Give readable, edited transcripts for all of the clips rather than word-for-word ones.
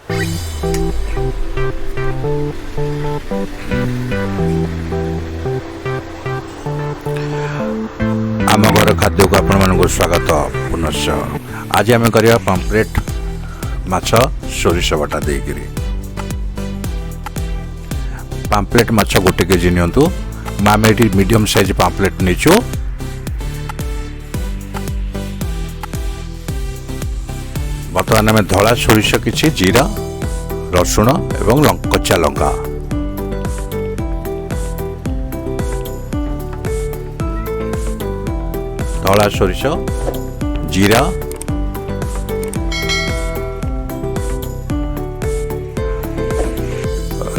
आम घर खाद्य को आपण मानक स्वागत पुनश्च। आज आम करवा पम्फ्रेट माछ सोरिष बटा देकरी। पम्फ्रेट माछ 1 केजी नियंतु। आम ये मीडियम साइज पम्फ्रेट नीचु। बर्तमान आम धला सोरिष किछि जीरा रसुण एवं कच्चा लंका धला सोरिष जीरा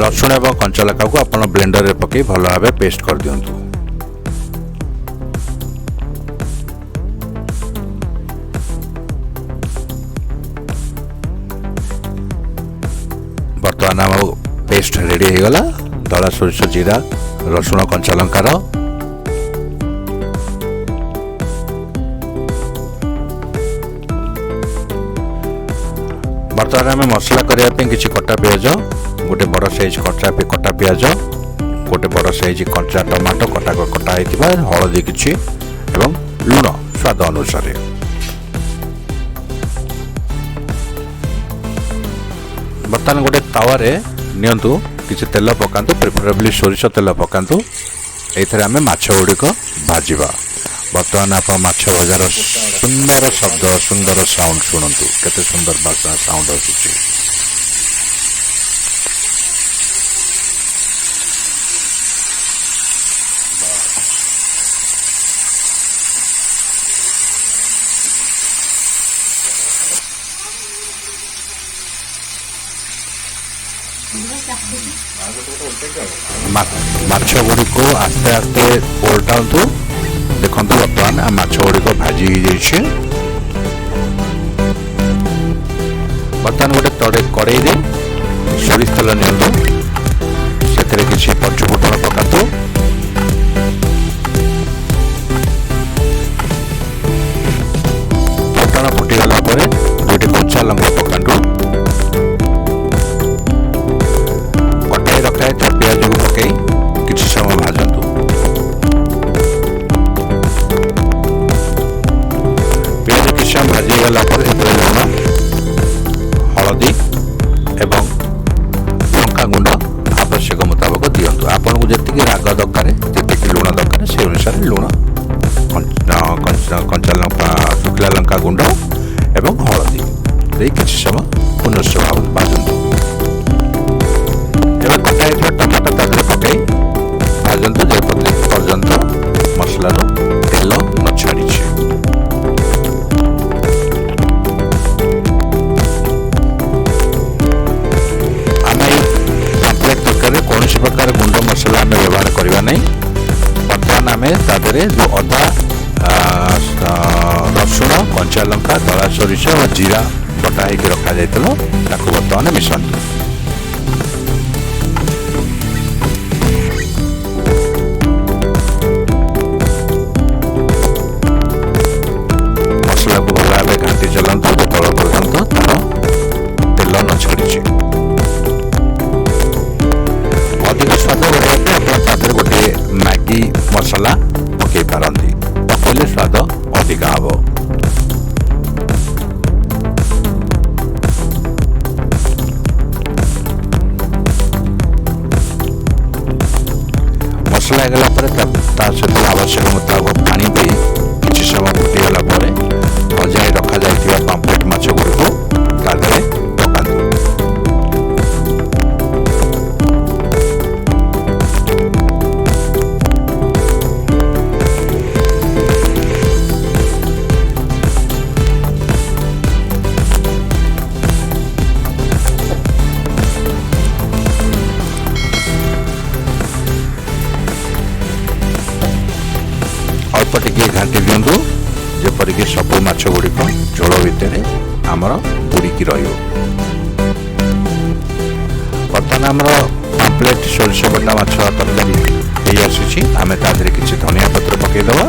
रसुण एवं कंचा लंका को आपण ब्लेंडर रे पकई भल भाव पेस्ट कर दियंतु। बर्तमान आम पेस्ट रेडी हो गला। धला सोरिष जीरा रसुण कंचा लंकार बर्तमान आम मसला करने किसी कटा पियाज गोटे बड़ साइज कटा पियाज गोटे बड़ साइज कंचा टमाटो कटा हलदी किछि एवं लुण स्वाद अनुसार। बर्तमान गोटे तावारे नियंतु किछि तेल पकांतु प्रेफरेबली सोरिष तेल पकांतु। एथरे आमे माछ गुड़िक भाजिबा। बर्तमान आप माछ भजार सुंदर शब्द सुंदर साउंड शुणु केते सुंदर बास्ना साउंड आसुची। माछ गुड़ी को आस्ते आस्ते ओल्टातु। देखो बर्तमान माछ गुड़ी को भाजी हो। बर्तमान गोटे कड़ई रे सोरिष तेल नियंतु। से किसी पंचफुटन पकातु। फुटन फुटीगला दुईटी कंचा लंका पकातु। रखाए पियाज को पकई किसी समय भाजतु। पियाज किसी समय भाजीगला लुण हलदी एवं लंका गुंड आवश्यक मुताबक दिंतु। आपन को जी राग दरकार जी लुण दरकार से अनुसार लुण कंचा लंका शुखला लंका गुंड एवं हलदी दे किसी समय पुनश्च भाव भाजतु। टमाटो तादे पकई भाजतु जे पर्यंत मसला तेल न छाड़ी। आम पम्फ्रेट तरकारी कौन प्रकार गुंड मसला आम व्यवहार करवा नहीं। बर्तमान आम तादे जो अदा रसुण कंचा लंका धला सोरिष और जीरा बटा होकर रखा जाता बर्तमान मिशातु। घाटी चलतु जो तल पर्यंत तार तेल न छाड़ी। अधिक स्वाद बढ़ाई गोटे मैगी मसला पकई पारती। पकईले स्वाद अधिक हम। मसला होगा सहित आवश्यक मुताबक पानी दे किसी समय फुटीगला भजाई रखा जाइथिबा पम्फ्रेट माछ गुड़ी को तादे पकातु। अल्प टिके घाटी दिंतु जेपरिक सब माछ गुड़िक झोल भितर आमर बुड़ीकी रही। बर्तमान आमर पम्फ्रेट सोरिष बटा माछ तरकारी हो आसी। आम तादे किसी धनिया पत्र पकईदबा।